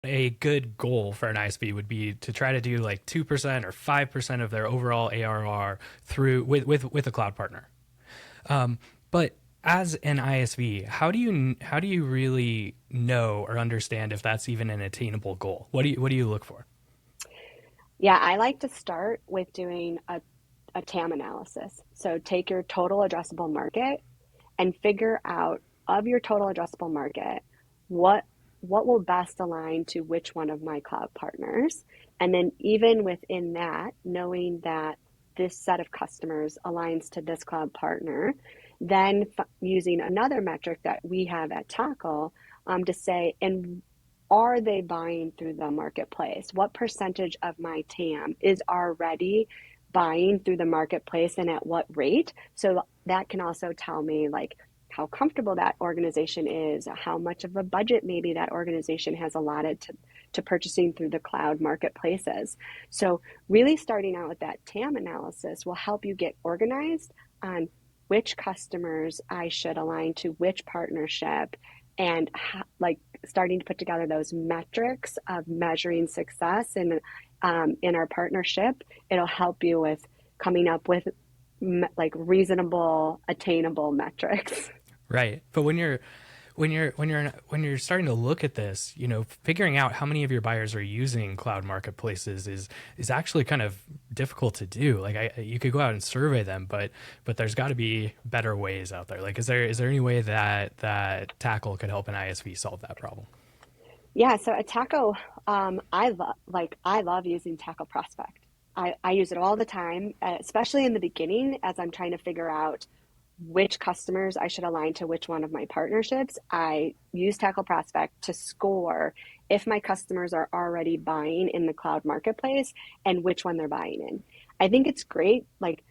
a good goal for an ISV would be to try to do like 2% or 5% of their overall ARR through with a cloud partner. But as an ISV, how do you really know or understand if that's even an attainable goal? What do you look for? Yeah, I like to start with doing a TAM analysis. So take your total addressable market and figure out of your total addressable market, what what will best align to which one of my cloud partners. And then even within that, knowing that this set of customers aligns to this cloud partner, then using another metric that we have at Tackle to say, and are they buying through the marketplace? What percentage of my TAM is already buying through the marketplace and at what rate? So that can also tell me like how comfortable that organization is, how much of a budget maybe that organization has allotted to purchasing through the cloud marketplaces. So really starting out with that TAM analysis will help you get organized on which customers I should align to which partnership and like starting to put together those metrics of measuring success in our partnership. It'll help you with coming up with like reasonable, attainable metrics. Right. But when you're starting to look at this, figuring out how many of your buyers are using cloud marketplaces is actually kind of difficult to do. Like you could go out and survey them, but there's got to be better ways out there. Like is there any way that Tackle could help an ISV solve that problem? Yeah, so at Taco, I love using Taco Prospect. I use it all the time, especially in the beginning as I'm trying to figure out which customers I should align to which one of my partnerships. I use Tackle Prospect to score if my customers are already buying in the cloud marketplace and which one they're buying in. I think it's great. Like,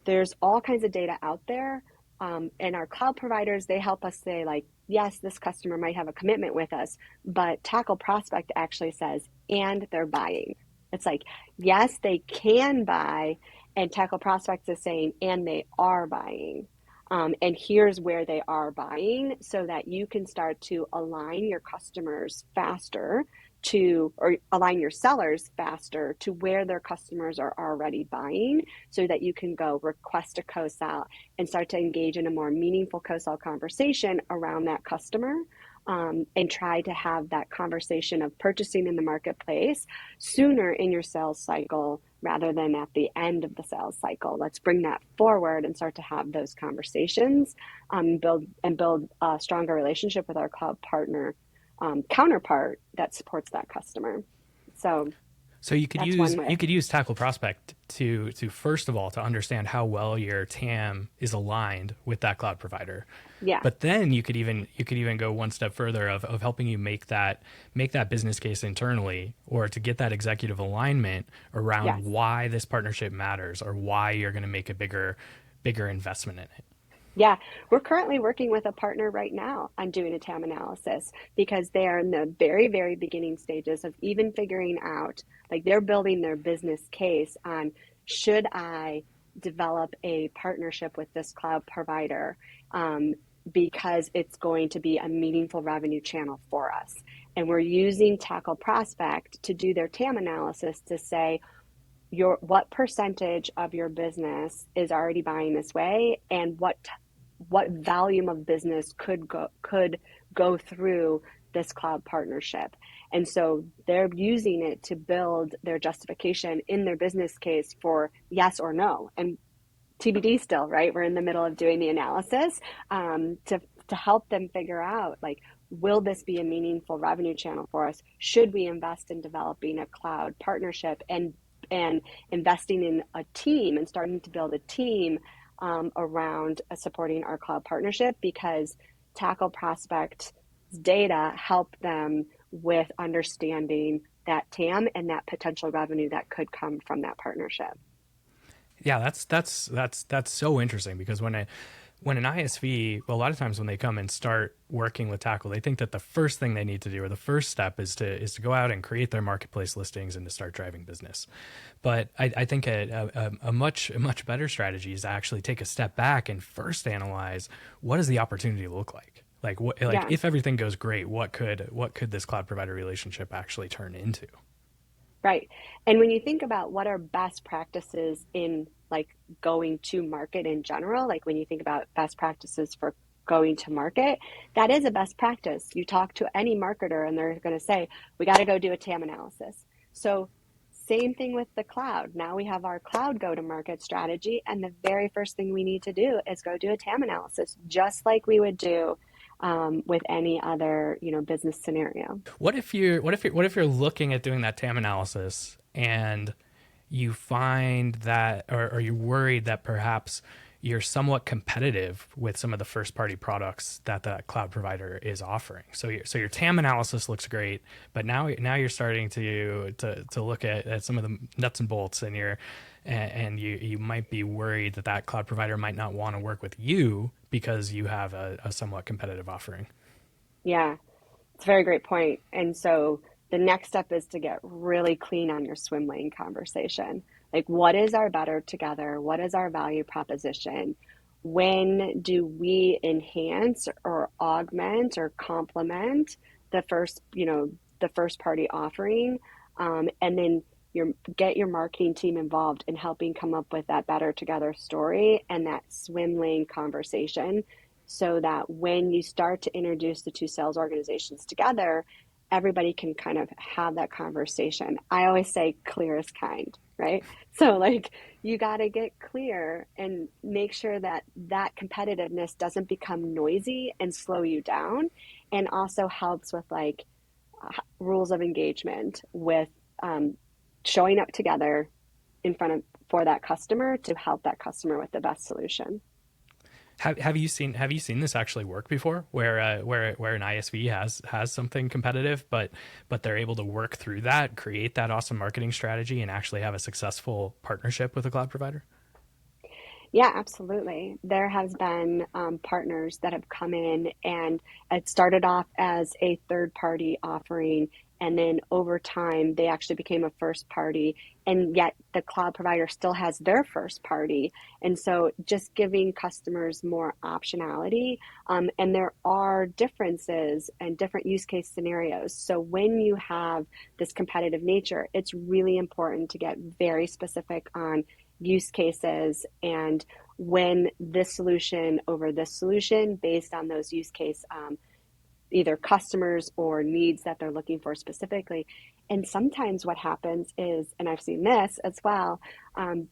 there's all kinds of data out there. And our cloud providers, they help us say, like, yes, this customer might have a commitment with us, but Tackle Prospect actually says, and they're buying. It's like, yes, they can buy, and Tackle Prospect is saying, and they are buying. And here's where they are buying so that you can start to align your customers faster to, or align your sellers faster to where their customers are already buying so that you can go request a co-sell and start to engage in a more meaningful co-sell conversation around that customer. And try to have that conversation of purchasing in the marketplace sooner in your sales cycle rather than at the end of the sales cycle. Let's bring that forward and start to have those conversations, build a stronger relationship with our cloud partner counterpart that supports that customer. So So you could that's use one you way. could use Tackle Prospect to first of all to understand how well your TAM is aligned with that cloud provider. Yeah. But then you could even go one step further of helping you make that business case internally or to get that executive alignment around Yes. why this partnership matters or why you're going to make a bigger investment in it. Yeah, we're currently working with a partner right now on doing a TAM analysis because they are in the very, very beginning stages of even figuring out, like they're building their business case on should I develop a partnership with this cloud provider um, because it's going to be a meaningful revenue channel for us. And we're using Tackle Prospect to do their TAM analysis to say, what percentage of your business is already buying this way and what volume of business could go through this cloud partnership. And so they're using it to build their justification in their business case for yes or no. And TBD still, right? We're in the middle of doing the analysis to help them figure out like, will this be a meaningful revenue channel for us? Should we invest in developing a cloud partnership and investing in a team and starting to build a team around supporting our cloud partnership because Tackle Prospect data help them with understanding that TAM and that potential revenue that could come from that partnership. Yeah, that's so interesting because when an ISV, well, a lot of times when they come and start working with Tackle, they think that the first thing they need to do or the first step is to go out and create their marketplace listings and to start driving business. But I think a much better strategy is to actually take a step back and first analyze what does the opportunity look like. Like Yeah. if everything goes great, what could this cloud provider relationship actually turn into? Right. And when you think about what are best practices in like going to market in general, like when you think about best practices for going to market, that is a best practice. You talk to any marketer and they're going to say, we got to go do a TAM analysis. So, same thing with the cloud. Now we have our cloud go to market strategy. And the very first thing we need to do is go do a TAM analysis, just like we would do with any other, business scenario. What if you're looking at doing that TAM analysis and you find that, or you're worried that perhaps you're somewhat competitive with some of the first party products that the cloud provider is offering. So your TAM analysis looks great, but now you're starting to look at some of the nuts and bolts, and you might be worried that that cloud provider might not want to work with you because you have a somewhat competitive offering. Yeah. It's a very great point. And so the next step is to get really clean on your swim lane conversation. Like, what is our better together? What is our value proposition? When do we enhance or augment or complement the first party offering? And then get your marketing team involved in helping come up with that better together story and that swim lane conversation so that when you start to introduce the two sales organizations together, everybody can kind of have that conversation. I always say clear is kind, right? So like you got to get clear and make sure that that competitiveness doesn't become noisy and slow you down, and also helps with like rules of engagement with um, showing up together in front of for that customer to help that customer with the best solution. Have you seen this actually work before, where an ISV has something competitive, but they're able to work through that, create that awesome marketing strategy, and actually have a successful partnership with a cloud provider? Yeah, absolutely. There has been partners that have come in, and it started off as a third party offering. And then over time, they actually became a first party. And yet the cloud provider still has their first party. And so just giving customers more optionality. And there are differences and different use case scenarios. So when you have this competitive nature, it's really important to get very specific on use cases and when this solution over this solution based on those use case either customers or needs that they're looking for specifically. And sometimes what happens is, and I've seen this as well,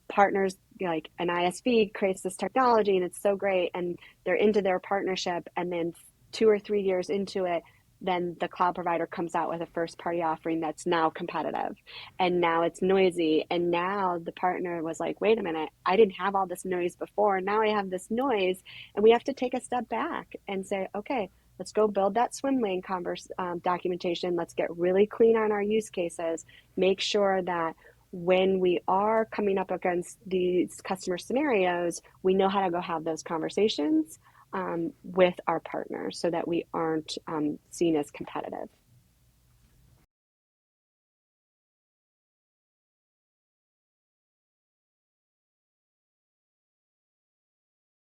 partners like an ISV creates this technology and it's so great and they're into their partnership, and then 2 or 3 years into it, then the cloud provider comes out with a first party offering that's now competitive, and now it's noisy, and now the partner was like, wait a minute, I didn't have all this noise before, now I have this noise. And we have to take a step back and say, okay, let's go build that swim lane documentation. Let's get really clean on our use cases. Make sure that when we are coming up against these customer scenarios, we know how to go have those conversations with our partners so that we aren't seen as competitive.